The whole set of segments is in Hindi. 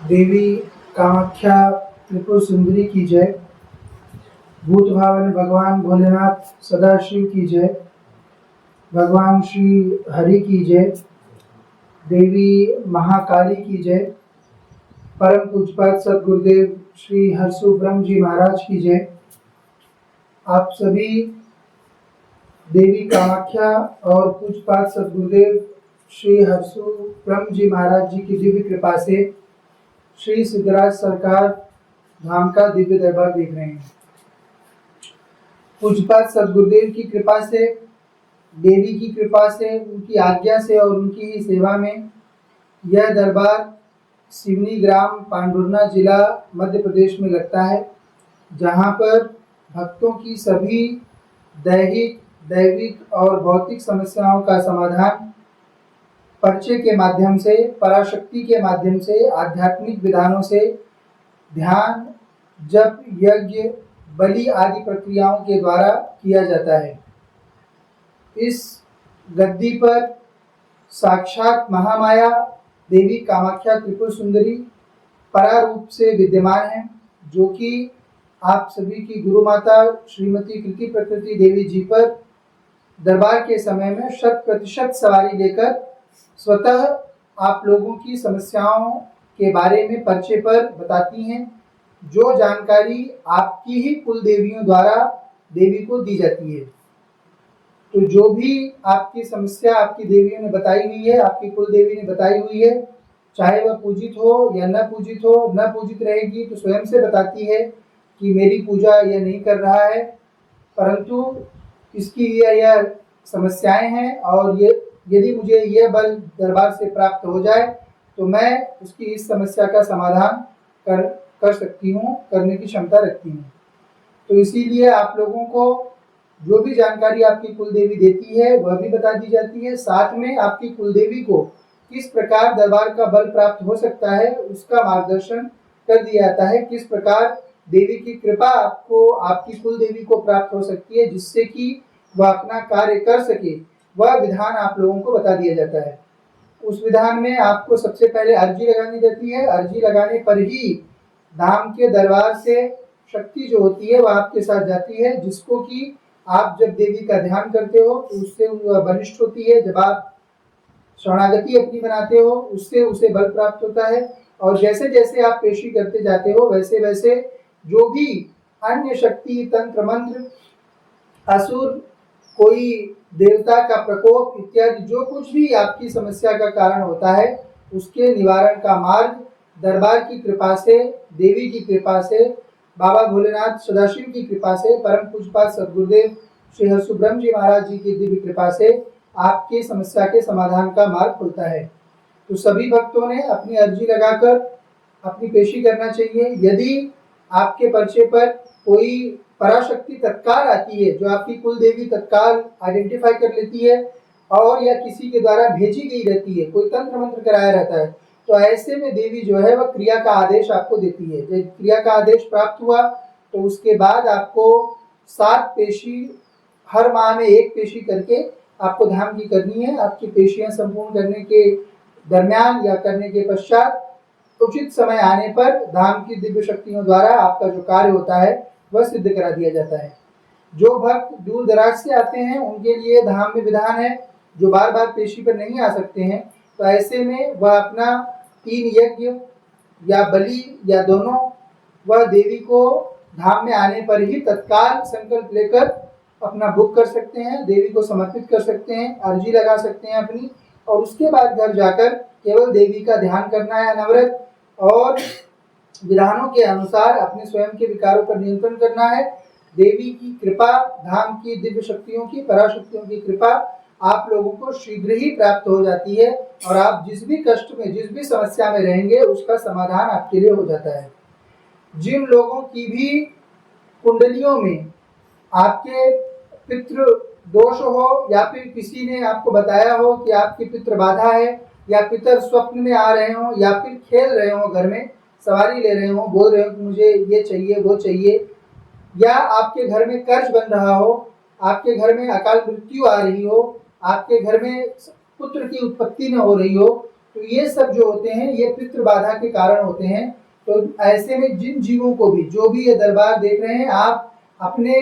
देवी कामाख्या त्रिपुर सुंदरी की जय। भूत भावन भगवान भोलेनाथ सदाशिव की जय। भगवान श्री हरि की जय। देवी महाकाली की जय। परम पूज्यपाद सदगुरुदेव श्री हरसु ब्रह्म जी महाराज की जय। आप सभी देवी कामाख्या और पूज्यपाद सदगुरुदेव श्री हरसु ब्रह्म जी महाराज जी की दिव्य कृपा से श्री सिद्धराज सरकार धाम का दिव्य दरबार देख रहे हैं। पूज्यपाद सदगुरुदेव की कृपा से, देवी की कृपा से, उनकी आज्ञा से और उनकी ही सेवा में यह दरबार सिवनी ग्राम पांडुरना जिला मध्य प्रदेश में लगता है, जहां पर भक्तों की सभी दैहिक, दैविक और भौतिक समस्याओं का समाधान पर्चे के माध्यम से, पराशक्ति के माध्यम से, आध्यात्मिक विधानों से, ध्यान, जप, यज्ञ, बलि आदि प्रक्रियाओं के द्वारा किया जाता है। इस गद्दी पर साक्षात महामाया देवी कामाख्या त्रिपुर सुंदरी परारूप से विद्यमान है, जो कि आप सभी की गुरु माता श्रीमती कृति प्रकृति देवी जी पर दरबार के समय में 100% सवारी लेकर स्वतः आप लोगों की समस्याओं के बारे में पर्चे पर बताती हैं, जो जानकारी आपकी ही कुल देवियों द्वारा देवी को दी जाती है। तो जो भी आपकी समस्या आपकी देवियों ने बताई हुई है, आपकी कुल देवी ने बताई हुई है, चाहे वह पूजित हो या न पूजित हो, न पूजित रहेगी तो स्वयं से बताती है कि मेरी पूजा यह नहीं कर रहा है, परंतु इसकी यह समस्याएं हैं और ये यदि मुझे यह बल दरबार से प्राप्त हो जाए तो मैं उसकी इस समस्या का समाधान कर सकती हूँ, करने की क्षमता रखती हूँ। तो इसीलिए आप लोगों को जो भी जानकारी आपकी कुल देवी देती है वह भी बता दी जाती है। साथ में आपकी कुल देवी को किस प्रकार दरबार का बल प्राप्त हो सकता है उसका मार्गदर्शन कर दिया जाता है, किस प्रकार देवी की कृपा आपको, आपकी कुल देवी को प्राप्त हो सकती है, जिससे कि वह अपना कार्य कर सके, वह विधान आप लोगों को बता दिया जाता है। उस विधान में आपको सबसे पहले अर्जी लगानी रहती है। अर्जी लगाने पर ही धाम के दरबार से शक्ति जो होती है वह आपके साथ जाती है, जिसको कि आप जब देवी का ध्यान करते हो तो उससे बलिष्ठ होती है। जब आप शरणागति अपनी बनाते हो उससे उसे बल प्राप्त होता है, और जैसे जैसे आप पेशी करते जाते हो वैसे वैसे जो भी अन्य शक्ति, तंत्र, मंत्र, असुर, कोई देवता का प्रकोप इत्यादि जो कुछ भी आपकी समस्या का कारण होता है उसके निवारण का मार्ग दरबार की कृपा से, देवी की कृपा से, बाबा भोलेनाथ सदाशिव की कृपा से, परम पूज्यपाद सदगुरुदेव श्री हरसु ब्रह्म जी महाराज जी की दिव्य कृपा से आपकी समस्या के समाधान का मार्ग खुलता है। तो सभी भक्तों ने अपनी अर्जी लगाकर अपनी पेशी करना चाहिए। यदि आपके पर्चे पर कोई पराशक्ति तत्काल आती है, जो आपकी कुल देवी तत्काल आइडेंटिफाई कर लेती है और या किसी के द्वारा भेजी गई रहती है, कोई तंत्र मंत्र कराया रहता है, तो ऐसे में देवी जो है वह क्रिया का आदेश आपको देती है। जब क्रिया का आदेश प्राप्त हुआ तो उसके बाद आपको 7 पेशी, हर माह में 1 पेशी करके आपको धाम की करनी है। आपकी पेशियां संपूर्ण करने के दरमियान या करने के पश्चात उचित समय आने पर धाम की दिव्य शक्तियों द्वारा आपका जो कार्य होता है वह सिद्ध करा दिया जाता है। जो भक्त दूर दराज से आते हैं उनके लिए धाम में विधान है, जो बार बार पेशी पर नहीं आ सकते हैं, तो ऐसे में वह अपना 3 यज्ञ या बलि या दोनों वह देवी को धाम में आने पर ही तत्काल संकल्प लेकर अपना बुक कर सकते हैं, देवी को समर्पित कर सकते हैं, अर्जी लगा सकते हैं अपनी, और उसके बाद घर जाकर केवल देवी का ध्यान करना है अनवरत, और विधानों के अनुसार अपने स्वयं के विकारों पर नियंत्रण करना है। देवी की कृपा, धाम की दिव्य शक्तियों की, पराशक्तियों की कृपा आप लोगों को शीघ्र ही प्राप्त हो जाती है, और आप जिस भी कष्ट में, जिस भी समस्या में रहेंगे उसका समाधान आपके लिए हो जाता है। जिन लोगों की भी कुंडलियों में आपके पितृ दोष हो, या फिर किसी ने आपको बताया हो कि आपकी पितृ बाधा है, या पितर स्वप्न में आ रहे हो, या फिर खेल रहे हो, घर में सवारी ले रहे हो, बोल रहे हो कि मुझे ये चाहिए वो चाहिए, या आपके घर में कर्ज बन रहा हो, आपके घर में अकाल मृत्यु आ रही हो, आपके घर में पुत्र की उत्पत्ति न हो रही हो, तो ये सब जो होते हैं ये पितृ बाधा के कारण होते हैं। तो ऐसे में जिन जीवों को भी, जो भी ये दरबार देख रहे हैं, आप अपने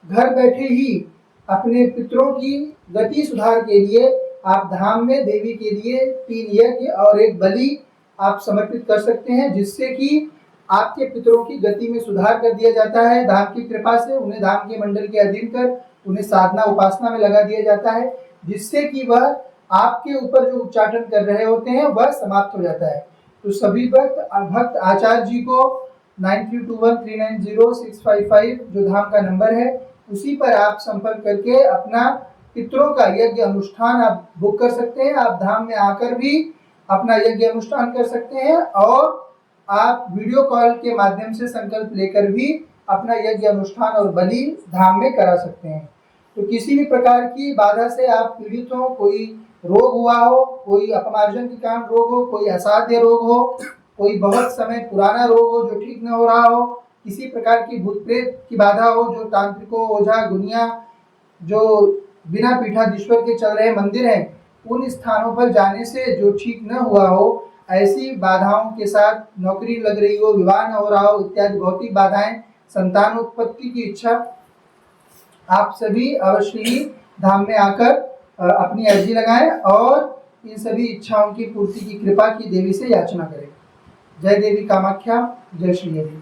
घर बैठे ही अपने पितरों की गति सुधार के लिए आप धाम में देवी के लिए 3 यज्ञ और 1 बलि आप समर्पित कर सकते हैं, जिससे कि आपके पितरों की गति में सुधार कर दिया जाता है। धाम की कृपा से उन्हें धाम के मंडल के अधीन कर उन्हें साधना उपासना में लगा दिया जाता है, जिससे कि वह आपके ऊपर जो उच्चाटन कर रहे होते हैं वह समाप्त हो जाता है। तो सभी भक्त आचार्य जी को 9321390655 जो धाम का नंबर है, उसी पर आप संपर्क करके अपना पितरों का यज्ञ अनुष्ठान आप बुक कर सकते हैं। आप धाम में आकर भी अपना यज्ञ अनुष्ठान कर सकते हैं और आप वीडियो कॉल के माध्यम से संकल्प लेकर भी अपना यज्ञ अनुष्ठान और बलि धाम में करा सकते हैं। तो किसी भी प्रकार की बाधा से आप पीड़ित हो, कोई रोग हुआ हो, कोई अपमार्जन के कारण रोग हो, कोई असाध्य रोग हो, कोई बहुत समय पुराना रोग हो जो ठीक न हो रहा हो, किसी प्रकार की भूत प्रेत की बाधा हो, जो तांत्रिकों, ओझा, गुनिया, जो बिना पीठाधीश्वर के चल रहे मंदिर हैं, उन स्थानों पर जाने से जो ठीक न हुआ हो, ऐसी बाधाओं के साथ नौकरी लग रही हो, विवाह न हो रहा हो इत्यादि भौतिक बाधाएं, संतान उत्पत्ति की इच्छा, आप सभी अवश्य ही धाम में आकर अपनी अर्जी लगाएं और इन सभी इच्छाओं की पूर्ति की कृपा की देवी से याचना करें। जय देवी कामाख्या, जय श्री देवी।